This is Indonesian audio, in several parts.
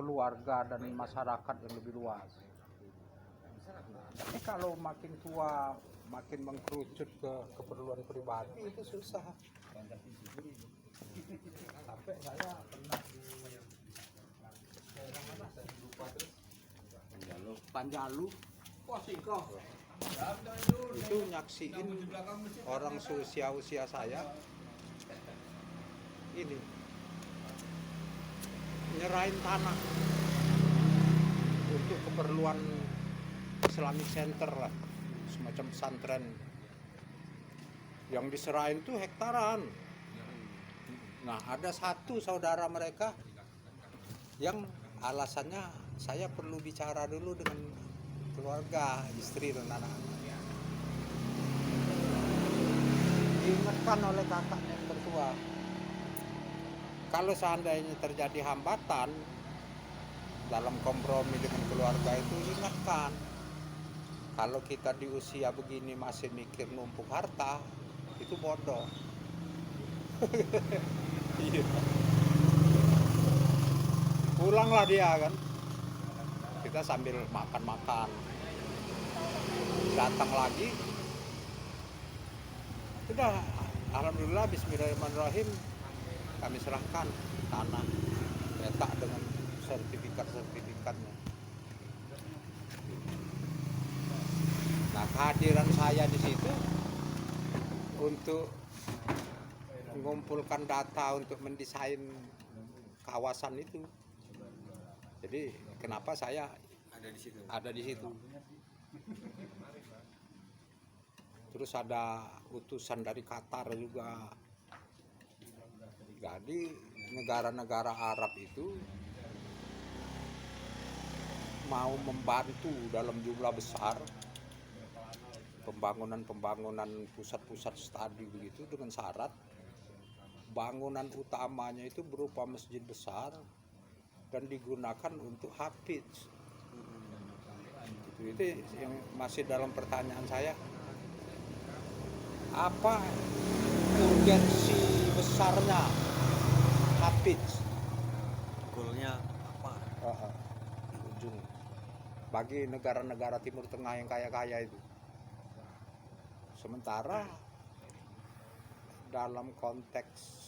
keluarga dan masyarakat yang lebih luas. Tapi kalau makin tua makin mengkerucut ke keperluan pribadi itu susah. Sampai saya pernah di Panjalu, itu nyaksiin orang seusia saya ini nyerahin tanah untuk keperluan Islamic Center lah, semacam pesantren. Yang diserahin tuh hektaran. Nah, ada satu saudara mereka yang alasannya saya perlu bicara dulu dengan keluarga, istri dan anak-anak. Diingatkan oleh kakak yang tertua, kalau seandainya terjadi hambatan dalam kompromi dengan keluarga itu, ingatkan. Kalau kita di usia begini masih mikir numpuk harta, itu bodoh. Pulanglah dia kan, kita sambil makan-makan, datang lagi, sudah alhamdulillah bismillahirrahmanirrahim kami serahkan tanah letak dengan sertifikatnya. Nah, kehadiran saya di situ untuk mengumpulkan data untuk mendesain kawasan itu. Jadi kenapa saya ada di situ. Terus ada utusan dari Qatar juga. Jadi negara-negara Arab itu mau membantu dalam jumlah besar pembangunan pusat-pusat studi begitu, dengan syarat bangunan utamanya itu berupa masjid besar dan digunakan untuk hafiz. Itu yang masih dalam pertanyaan saya, apa urgensi besarnya hafiz? Goalnya apa? Ujung bagi negara-negara Timur Tengah yang kaya-kaya itu. Sementara dalam konteks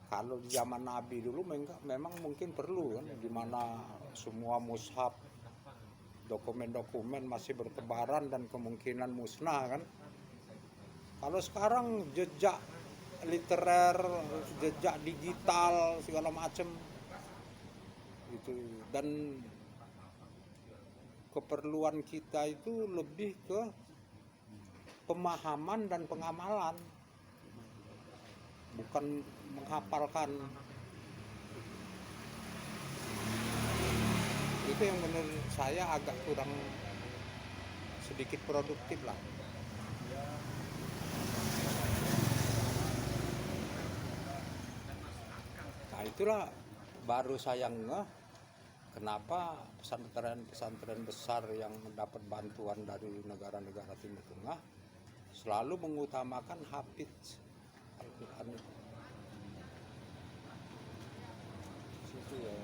kalau di zaman Nabi dulu memang mungkin perlu kan, di mana semua mushaf, dokumen-dokumen masih bertebaran dan kemungkinan musnah kan. Kalau sekarang jejak literer, jejak digital segala macam itu, dan keperluan kita itu lebih ke pemahaman dan pengamalan, bukan menghafalkan. Itu yang menurut saya agak kurang, sedikit produktif lah. Nah, itulah baru saya ngeh kenapa pesantren-pesantren besar yang mendapat bantuan dari negara-negara Timur Tengah selalu mengutamakan hafiz Al-Quran itu. Situ ya.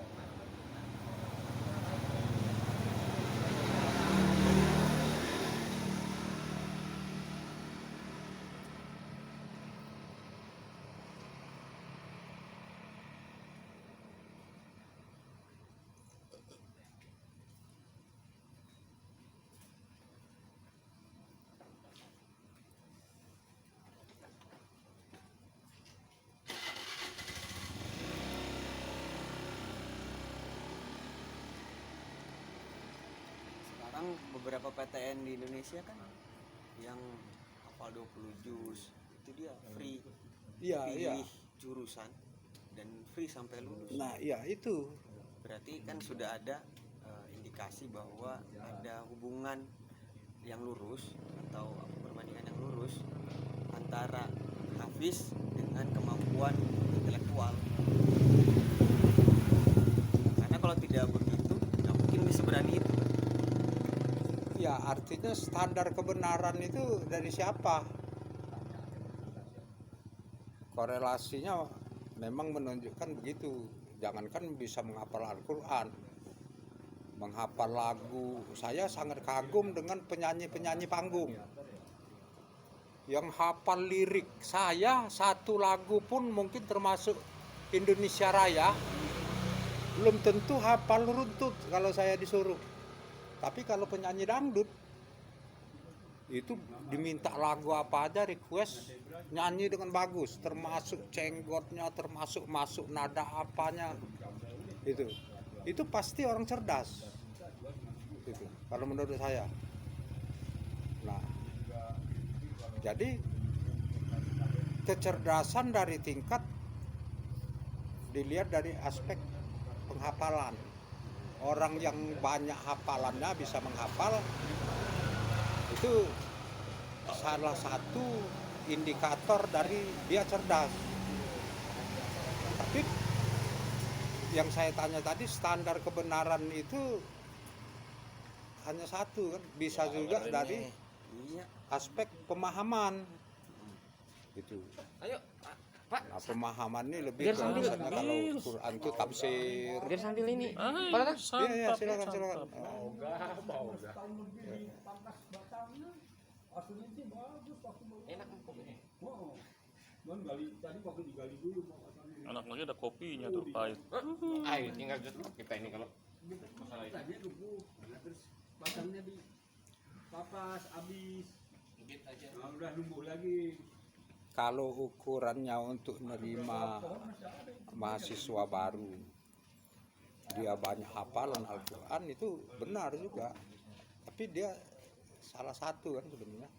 Sekarang beberapa PTN di Indonesia kan yang hafal 20 juz itu dia free. Pilih jurusan dan free sampai lulus. Nah, iya itu. Berarti kan sudah ada indikasi bahwa ada hubungan yang lurus atau perbandingan yang lurus antara hafiz dengan kemampuan intelektual. Karena kalau tidak begitu, nggak mungkin bisa berani itu. Ya, artinya standar kebenaran itu dari siapa? Korelasinya memang menunjukkan begitu. jangankan bisa menghafal Al-Quran, menghafal lagu. Saya sangat kagum dengan penyanyi-penyanyi panggung yang hafal lirik. Saya satu lagu pun mungkin termasuk Indonesia Raya belum tentu hafal runtut kalau saya disuruh. Tapi kalau penyanyi dangdut itu diminta lagu apa aja request nyanyi dengan bagus, termasuk cenggotnya, termasuk masuk nada apanya. Itu pasti orang cerdas. Itu kalau menurut saya. Nah, jadi kecerdasan dari tingkat dilihat dari aspek penghafalan. Orang yang banyak hafalannya bisa menghafal, itu salah satu indikator dari dia cerdas. Tapi yang saya tanya tadi, standar kebenaran itu hanya satu kan, bisa juga dari aspek pemahaman. Itu. Ayo, Pak. Nah, pemahaman ini lebih Biar ke sambil. misalnya kalau Quran itu tafsir. Biar sambil ini. Ay, Pada tak? santap, Iya, silakan. santap. Enak empuk ini. Anak lagi ada kopinya tuh pahit. Ayo, tinggal tutup kita ini kalau masalah itu. Pasangnya di papas habis. Dikit aja. Nah, udah nunggu lagi. Kalau ukurannya untuk menerima mahasiswa baru, dia banyak hafalan Al-Quran, itu benar juga. Tapi dia salah satu kan sebenarnya.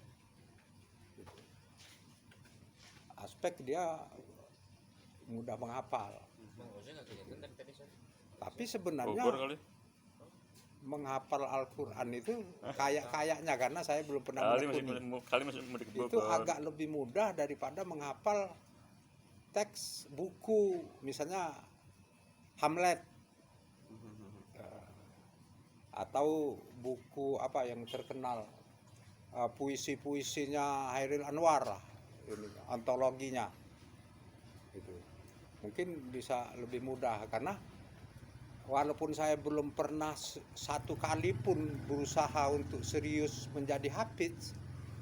Aspek dia mudah menghafal. Tapi sebenarnya Bogor kali. menghafal Al-Quran itu kayaknya, karena saya belum pernah Kali masih mudik ke itu Bogor. agak lebih mudah daripada menghafal teks buku, misalnya Hamlet. Atau buku apa yang terkenal, puisi-puisinya Hairil Anwar lah, ini antologinya. Itu mungkin bisa lebih mudah, karena walaupun saya belum pernah satu kali pun berusaha untuk serius menjadi hafiz,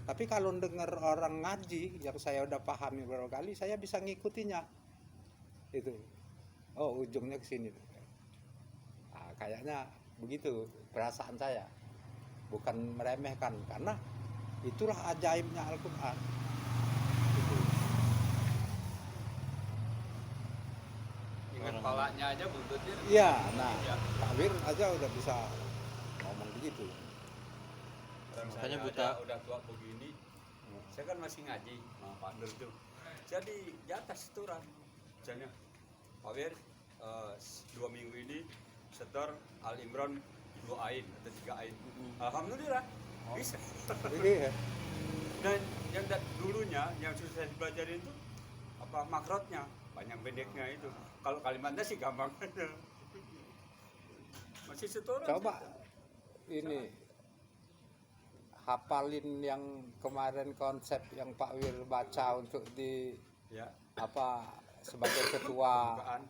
tapi kalau dengar orang ngaji yang saya udah pahami beberapa kali, saya bisa ngikutinya. Itu, oh ujungnya ke sini. Nah, kayaknya begitu perasaan saya, bukan meremehkan, karena itulah ajaibnya Al-Quran. Gitu. Ingat palanya aja buntutnya. Iya, nah Pak Wir aja udah bisa ngomong begitu. Makanya Saya buta. aja udah tua begini. Saya kan masih ngaji sama Pak Nur tuh. Jadi di atas turun. Misalnya Pak Wir 2 minggu ini setor Al Imran 2 ain atau 3 ain. Alhamdulillah bisa. Ini ya. Dan yang dulunya yang susah dipelajari itu apa makrotnya, banyak pendeknya itu. Kalau kalimatnya sih gampang aja. Masih setoran. Coba ini hafalin yang kemarin konsep yang Pak Wir baca untuk di Ya. apa sebagai ketua. Pembukaan.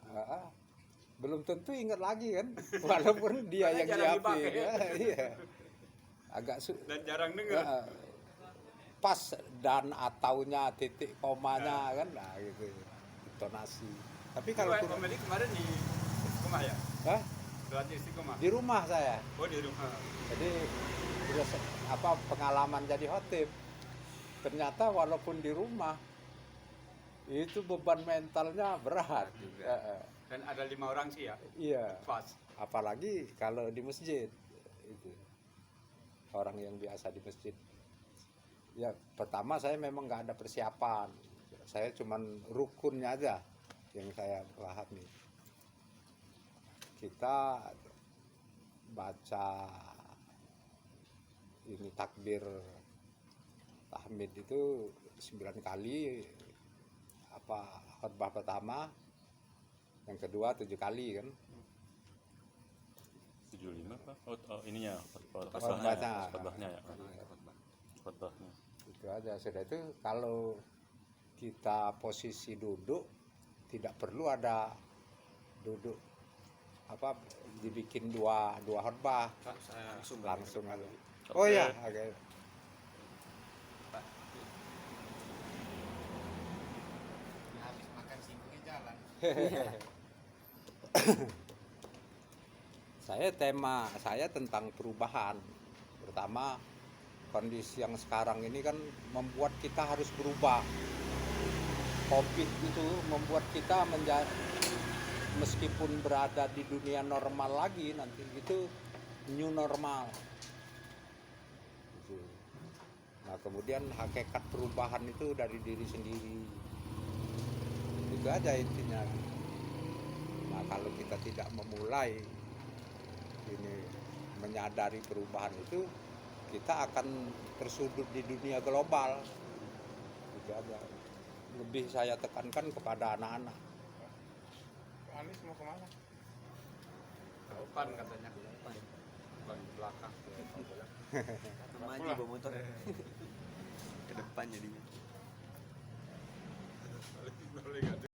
Belum tentu ingat lagi kan, walaupun dia Karena yang jarang nyiapin. dipakai. Ya, iya. Agak Dan jarang dengar. pas dan ataunya titik komanya kan, nah gitu intonasi. Tapi kalau Kalau Komedi kemarin di Istiqomah ya? Hah? Sholat di Istiqomah? Di rumah saya, Oh di rumah. jadi udah pengalaman jadi khotib. Ternyata walaupun di rumah itu beban mentalnya berat. Dan ada 5 orang sih ya? Iya, Pas. apalagi kalau di masjid itu orang yang biasa di masjid. Ya pertama saya memang nggak ada persiapan, saya cuman rukunnya aja yang saya pahami. Kita baca ini takbir tahmid itu 9 kali, apa khutbah pertama, yang kedua 7 kali kan. 75 Pak. Oh, ininya Khutbahnya. khutbahnya ya. Khutbahnya. Itu aja. Sudah itu kalau kita posisi duduk tidak perlu ada duduk apa dibikin dua khotbah Saya langsung aja. Oke. Oh ya, oke. Pak. Habis makan singkongnya jalan. Tema saya tentang perubahan. Pertama, kondisi yang sekarang ini kan membuat kita harus berubah. Covid itu membuat kita meskipun berada di dunia normal lagi, nanti itu new normal. Gitu. Nah, kemudian hakikat perubahan itu dari diri sendiri. Itu aja intinya. Nah, kalau kita tidak memulai ini menyadari perubahan itu, kita akan tersudut di dunia global. Itu aja. Lebih saya tekankan kepada anak-anak. Anies mau kemana? Ke depan katanya. Ban belakang. Maju bawa motor ke depan jadinya.